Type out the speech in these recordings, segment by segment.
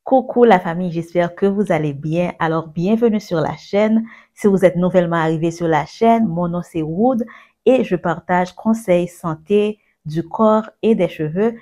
Coucou la famille, j'espère que vous allez bien. Alors, bienvenue sur la chaîne. Si vous êtes nouvellement arrivé sur la chaîne, mon nom c'est Wood et je partage conseils santé du corps et des cheveux.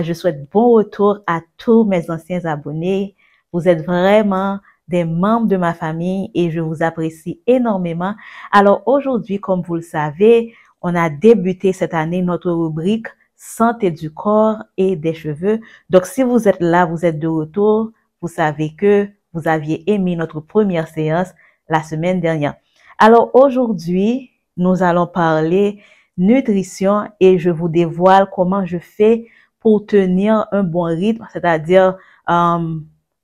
Je souhaite bon retour à tous mes anciens abonnés. Vous êtes vraiment des membres de ma famille et je vous apprécie énormément. Alors aujourd'hui, comme vous le savez, on a débuté cette année notre rubrique santé du corps et des cheveux. Donc, si vous êtes là, vous êtes de retour, vous savez que vous aviez aimé notre première séance la semaine dernière. Alors, aujourd'hui, nous allons parler nutrition et je vous dévoile comment je fais pour tenir un bon rythme, c'est-à-dire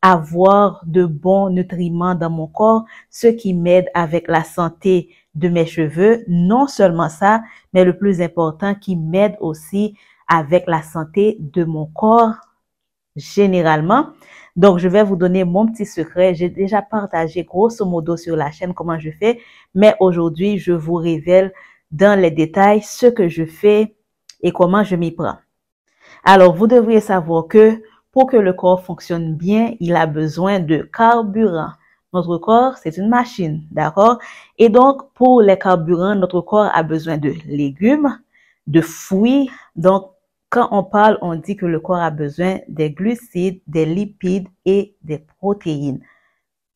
avoir de bons nutriments dans mon corps, ce qui m'aide avec la santé de mes cheveux. Non seulement ça, mais le plus important, qui m'aide aussi avec la santé de mon corps généralement. Donc, je vais vous donner mon petit secret. J'ai déjà partagé grosso modo sur la chaîne comment je fais, mais aujourd'hui, je vous révèle dans les détails ce que je fais et comment je m'y prends. Alors, vous devriez savoir que pour que le corps fonctionne bien, il a besoin de carburant. Notre corps, c'est une machine, d'accord? Et donc, pour les carburants, notre corps a besoin de légumes, de fruits. Donc, quand on parle, on dit que le corps a besoin des glucides, des lipides et des protéines.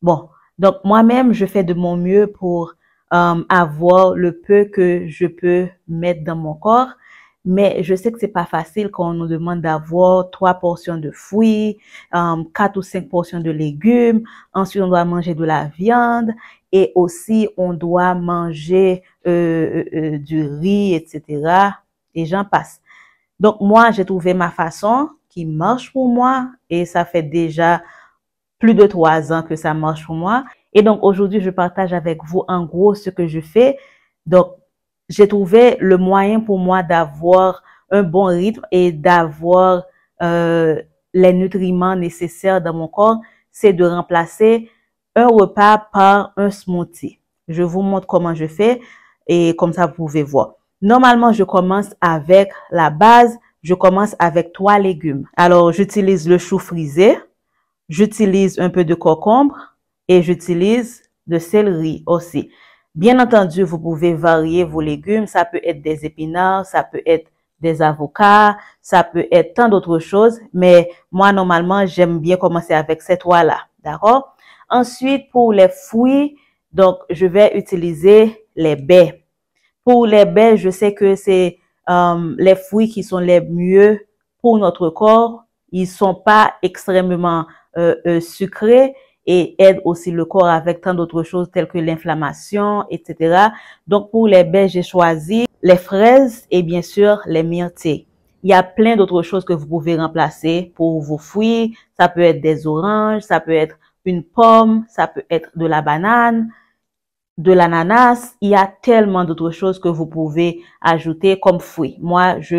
Bon, donc moi-même, je fais de mon mieux pour avoir le peu que je peux mettre dans mon corps. Mais je sais que c'est pas facile quand on nous demande d'avoir 3 portions de fruits, 4 ou 5 portions de légumes. Ensuite, on doit manger de la viande et aussi on doit manger du riz, etc. Et j'en passe. Donc, moi, j'ai trouvé ma façon qui marche pour moi et ça fait déjà plus de 3 ans que ça marche pour moi. Et donc, aujourd'hui, je partage avec vous en gros ce que je fais. Donc, j'ai trouvé le moyen pour moi d'avoir un bon rythme et d'avoir les nutriments nécessaires dans mon corps, c'est de remplacer un repas par un smoothie. Je vous montre comment je fais et comme ça, vous pouvez voir. Normalement, je commence avec la base. Je commence avec 3 légumes. Alors, j'utilise le chou frisé, j'utilise un peu de concombre et j'utilise de céleri aussi. Bien entendu, vous pouvez varier vos légumes. Ça peut être des épinards, ça peut être des avocats, ça peut être tant d'autres choses. Mais moi, normalement, j'aime bien commencer avec ces 3-là. D'accord? Ensuite, pour les fruits, donc, je vais utiliser les baies. Pour les baies, je sais que c'est les fruits qui sont les mieux pour notre corps. Ils sont pas extrêmement sucrés et aident aussi le corps avec tant d'autres choses telles que l'inflammation, etc. Donc, pour les baies, j'ai choisi les fraises et bien sûr les myrtilles. Il y a plein d'autres choses que vous pouvez remplacer pour vos fruits. Ça peut être des oranges, ça peut être une pomme, ça peut être de la banane, de l'ananas. Il y a tellement d'autres choses que vous pouvez ajouter comme fruits. Moi, je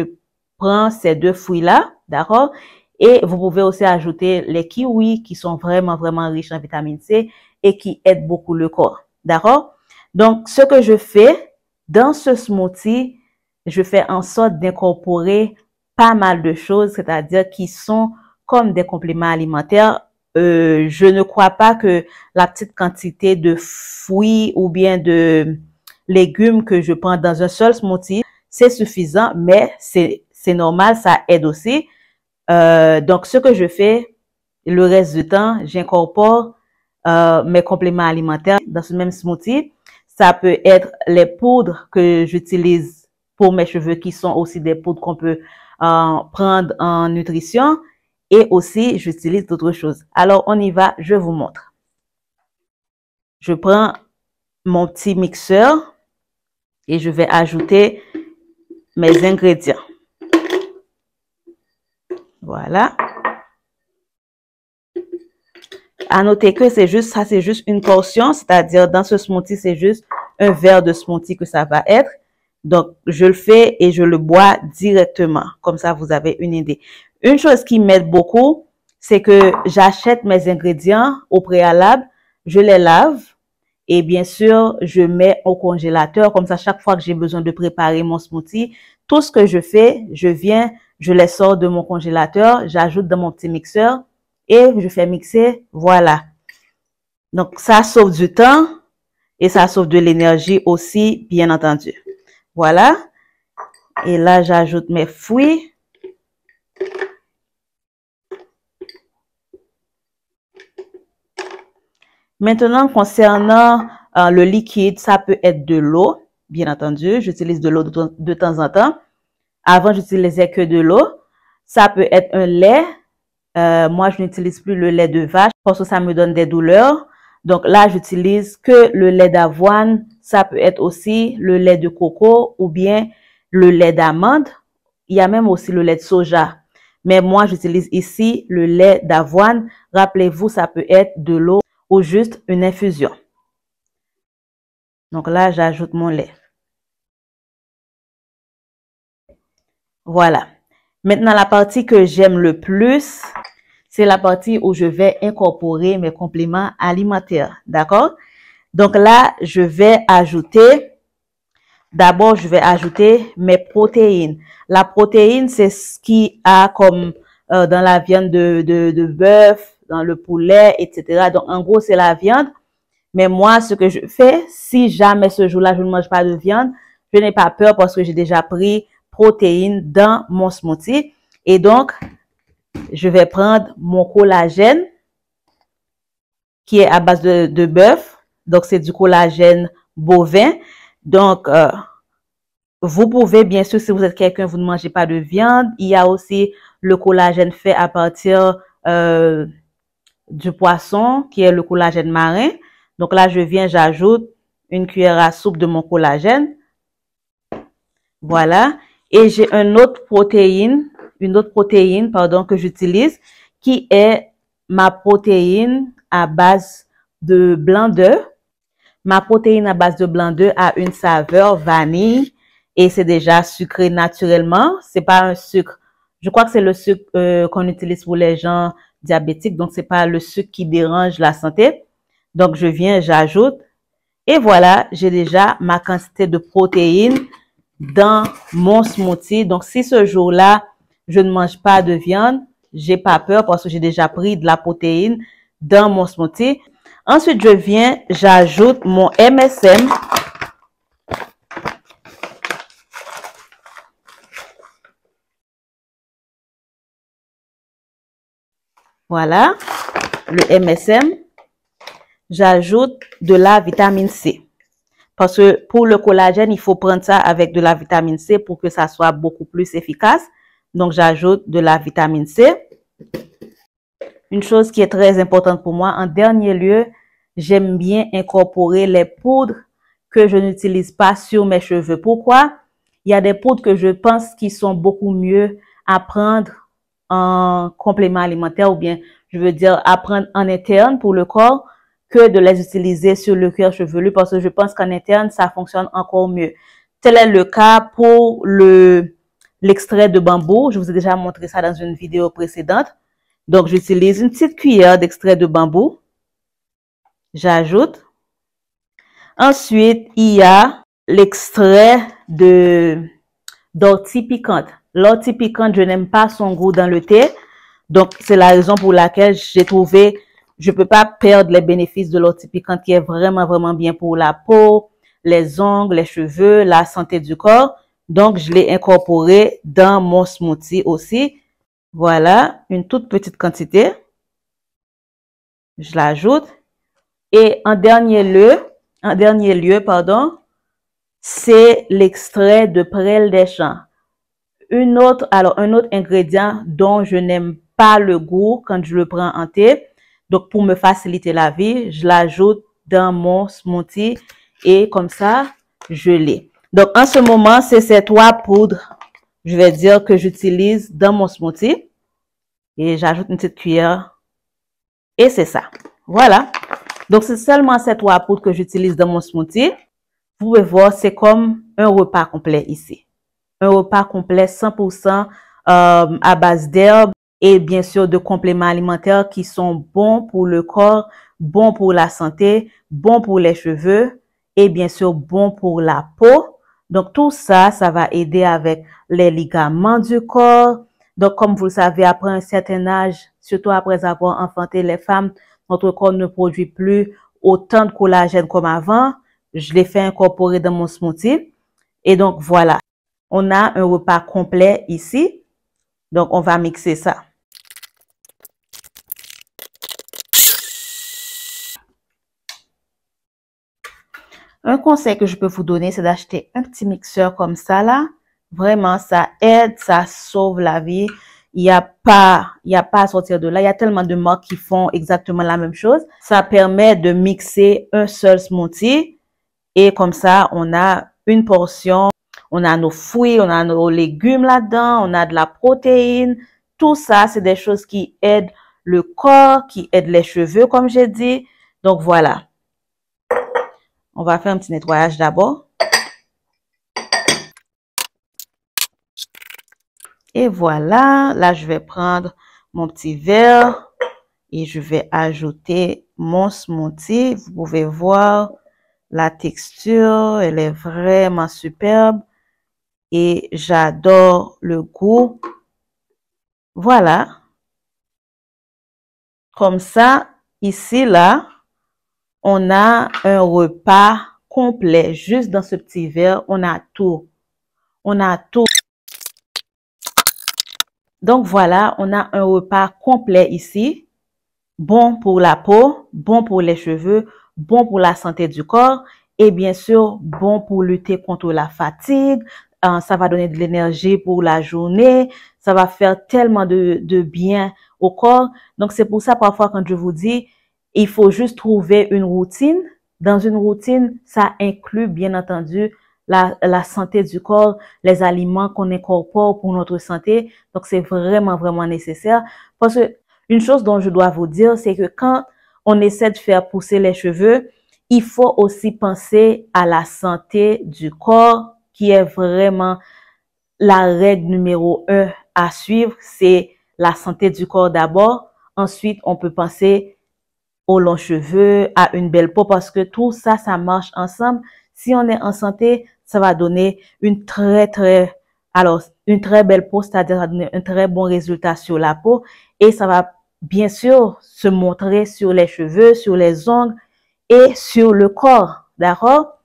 prends ces 2 fruits-là, d'accord? Et vous pouvez aussi ajouter les kiwis qui sont vraiment, vraiment riches en vitamine C et qui aident beaucoup le corps, d'accord? Donc, ce que je fais dans ce smoothie, je fais en sorte d'incorporer pas mal de choses, c'est-à-dire qui sont comme des compléments alimentaires. Je ne crois pas que la petite quantité de fruits ou bien de légumes que je prends dans un seul smoothie, c'est suffisant, mais c'est normal, ça aide aussi. Donc, ce que je fais, le reste du temps, j'incorpore mes compléments alimentaires dans ce même smoothie. Ça peut être les poudres que j'utilise pour mes cheveux, qui sont aussi des poudres qu'on peut prendre en nutrition. Et aussi, j'utilise d'autres choses. Alors, on y va, je vous montre. Je prends mon petit mixeur et je vais ajouter mes ingrédients. Voilà. À noter que c'est juste, ça c'est juste une portion, c'est-à-dire dans ce smoothie, c'est juste un verre de smoothie que ça va être. Donc, je le fais et je le bois directement. Comme ça, vous avez une idée. Une chose qui m'aide beaucoup, c'est que j'achète mes ingrédients au préalable, je les lave et bien sûr, je mets au congélateur. Comme ça, chaque fois que j'ai besoin de préparer mon smoothie, tout ce que je fais, je les sors de mon congélateur, j'ajoute dans mon petit mixeur et je fais mixer. Voilà. Donc, ça sauve du temps et ça sauve de l'énergie aussi, bien entendu. Voilà. Et là, j'ajoute mes fruits. Maintenant, concernant le liquide, ça peut être de l'eau, bien entendu. J'utilise de l'eau de temps en temps. Avant, j'utilisais que de l'eau. Ça peut être un lait. Moi, je n'utilise plus le lait de vache parce que ça me donne des douleurs. Donc là, j'utilise que le lait d'avoine. Ça peut être aussi le lait de coco ou bien le lait d'amande. Il y a même aussi le lait de soja. Mais moi, j'utilise ici le lait d'avoine. Rappelez-vous, ça peut être de l'eau ou juste une infusion. Donc là, j'ajoute mon lait. Voilà. Maintenant, la partie que j'aime le plus, c'est la partie où je vais incorporer mes compléments alimentaires. D'accord? Donc là, je vais ajouter, d'abord, je vais ajouter mes protéines. La protéine, c'est ce qui a comme dans la viande de bœuf, dans le poulet, etc. Donc, en gros, c'est la viande. Mais moi, ce que je fais, si jamais ce jour-là, je ne mange pas de viande, je n'ai pas peur parce que j'ai déjà pris protéines dans mon smoothie. Et donc, je vais prendre mon collagène qui est à base de bœuf. Donc, c'est du collagène bovin. Donc, vous pouvez, bien sûr, si vous êtes quelqu'un, vous ne mangez pas de viande. Il y a aussi le collagène fait à partir du poisson, qui est le collagène marin. Donc là, j'ajoute une cuillère à soupe de mon collagène. Voilà. Et j'ai une autre protéine, que j'utilise, qui est ma protéine à base de blanc d'œuf. Ma protéine à base de blanc d'œuf a une saveur vanille et c'est déjà sucré naturellement. C'est pas un sucre. Je crois que c'est le sucre qu'on utilise pour les gens diabétiques. Donc, c'est pas le sucre qui dérange la santé. Donc, j'ajoute. Et voilà, j'ai déjà ma quantité de protéines dans mon smoothie. Donc, si ce jour-là, je ne mange pas de viande, j'ai pas peur parce que j'ai déjà pris de la protéine dans mon smoothie. Ensuite, j'ajoute mon MSM. Voilà, le MSM. J'ajoute de la vitamine C. Parce que pour le collagène, il faut prendre ça avec de la vitamine C pour que ça soit beaucoup plus efficace. Donc, j'ajoute de la vitamine C. Une chose qui est très importante pour moi, en dernier lieu, j'aime bien incorporer les poudres que je n'utilise pas sur mes cheveux. Pourquoi? Il y a des poudres que je pense qui sont beaucoup mieux à prendre en complément alimentaire ou bien, je veux dire, à prendre en interne pour le corps que de les utiliser sur le cuir chevelu parce que je pense qu'en interne, ça fonctionne encore mieux. Tel est le cas pour l'extrait de bambou. Je vous ai déjà montré ça dans une vidéo précédente. Donc, j'utilise une petite cuillère d'extrait de bambou. J'ajoute. Ensuite, il y a l'extrait d'ortie piquante. L'ortie piquante, je n'aime pas son goût dans le thé. Donc, c'est la raison pour laquelle j'ai trouvé, je peux pas perdre les bénéfices de l'ortie piquante qui est vraiment, vraiment bien pour la peau, les ongles, les cheveux, la santé du corps. Donc, je l'ai incorporé dans mon smoothie aussi. Voilà, une toute petite quantité. Je l'ajoute. Et en dernier lieu, c'est l'extrait de prêle des champs. Un autre ingrédient dont je n'aime pas le goût quand je le prends en thé. Donc, pour me faciliter la vie, je l'ajoute dans mon smoothie et comme ça, je l'ai. Donc, en ce moment, c'est ces 3 poudres, je vais dire, que j'utilise dans mon smoothie. Et j'ajoute une petite cuillère. Et c'est ça. Voilà. Donc, c'est seulement ces 3 poudres que j'utilise dans mon smoothie. Vous pouvez voir, c'est comme un repas complet ici. Un repas complet 100% à base d'herbes et bien sûr de compléments alimentaires qui sont bons pour le corps, bons pour la santé, bons pour les cheveux et bien sûr bons pour la peau. Donc tout ça, ça va aider avec les ligaments du corps, Donc, comme vous le savez, après un certain âge, surtout après avoir enfanté les femmes, notre corps ne produit plus autant de collagène comme avant. Je l'ai fait incorporer dans mon smoothie. Et donc, voilà. On a un repas complet ici. Donc, on va mixer ça. Un conseil que je peux vous donner, c'est d'acheter un petit mixeur comme ça, là. Vraiment, ça aide, ça sauve la vie. Il n'y a pas à sortir de là. Il y a tellement de marques qui font exactement la même chose. Ça permet de mixer un seul smoothie. Et comme ça, on a une portion. On a nos fruits, on a nos légumes là-dedans, on a de la protéine. Tout ça, c'est des choses qui aident le corps, qui aident les cheveux, comme j'ai dit. Donc, voilà. On va faire un petit nettoyage d'abord. Et voilà, là, je vais prendre mon petit verre et je vais ajouter mon smoothie. Vous pouvez voir la texture, elle est vraiment superbe et j'adore le goût. Voilà. Comme ça, ici, là, on a un repas complet. Juste dans ce petit verre, on a tout. On a tout. Donc, voilà, on a un repas complet ici. Bon pour la peau, bon pour les cheveux, bon pour la santé du corps et bien sûr, bon pour lutter contre la fatigue. Ça va donner de l'énergie pour la journée. Ça va faire tellement de bien au corps. Donc, c'est pour ça, parfois, quand je vous dis, il faut juste trouver une routine. Dans une routine, ça inclut, bien entendu, la santé du corps, les aliments qu'on incorpore pour notre santé. Donc, c'est vraiment, vraiment nécessaire. Parce que une chose dont je dois vous dire, c'est que quand on essaie de faire pousser les cheveux, il faut aussi penser à la santé du corps, qui est vraiment la règle numéro 1 à suivre. C'est la santé du corps d'abord. Ensuite, on peut penser aux longs cheveux, à une belle peau, parce que tout ça, ça marche ensemble. Si on est en santé, ça va donner une très belle peau, c'est-à-dire ça va donner un très bon résultat sur la peau et ça va bien sûr se montrer sur les cheveux, sur les ongles et sur le corps, d'accord?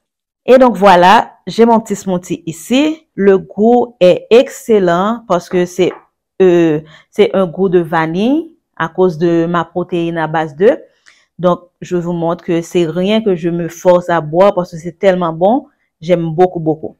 Et donc voilà, j'ai mon petit smoothie ici. Le goût est excellent parce que c'est un goût de vanille à cause de ma protéine à base d'œufs. Donc, je vous montre que c'est rien que je me force à boire parce que c'est tellement bon. J'aime beaucoup, beaucoup.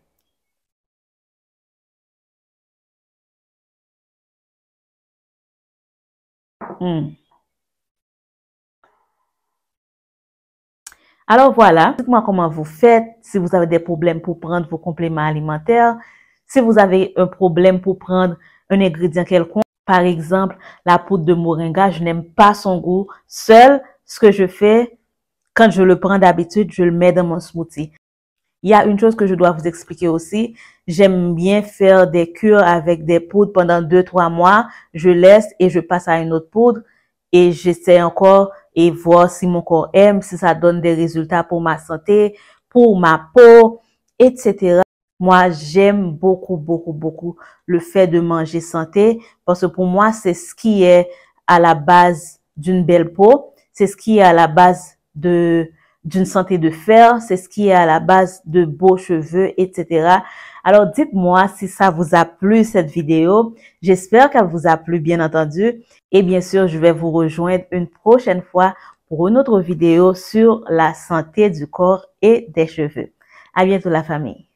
Alors voilà, dites-moi comment vous faites, si vous avez des problèmes pour prendre vos compléments alimentaires, si vous avez un problème pour prendre un ingrédient quelconque, par exemple la poudre de moringa, je n'aime pas son goût. Seul, ce que je fais, quand je le prends d'habitude, je le mets dans mon smoothie. Il y a une chose que je dois vous expliquer aussi. J'aime bien faire des cures avec des poudres pendant 2-3 mois. Je laisse et je passe à une autre poudre et j'essaie encore et voir si mon corps aime, si ça donne des résultats pour ma santé, pour ma peau, etc. Moi, j'aime beaucoup, beaucoup, beaucoup le fait de manger santé parce que pour moi, c'est ce qui est à la base d'une belle peau. C'est ce qui est à la base d'une santé de fer, c'est ce qui est à la base de beaux cheveux, etc. Alors, dites-moi si ça vous a plu cette vidéo. J'espère qu'elle vous a plu, bien entendu. Et bien sûr, je vais vous rejoindre une prochaine fois pour une autre vidéo sur la santé du corps et des cheveux. À bientôt, la famille.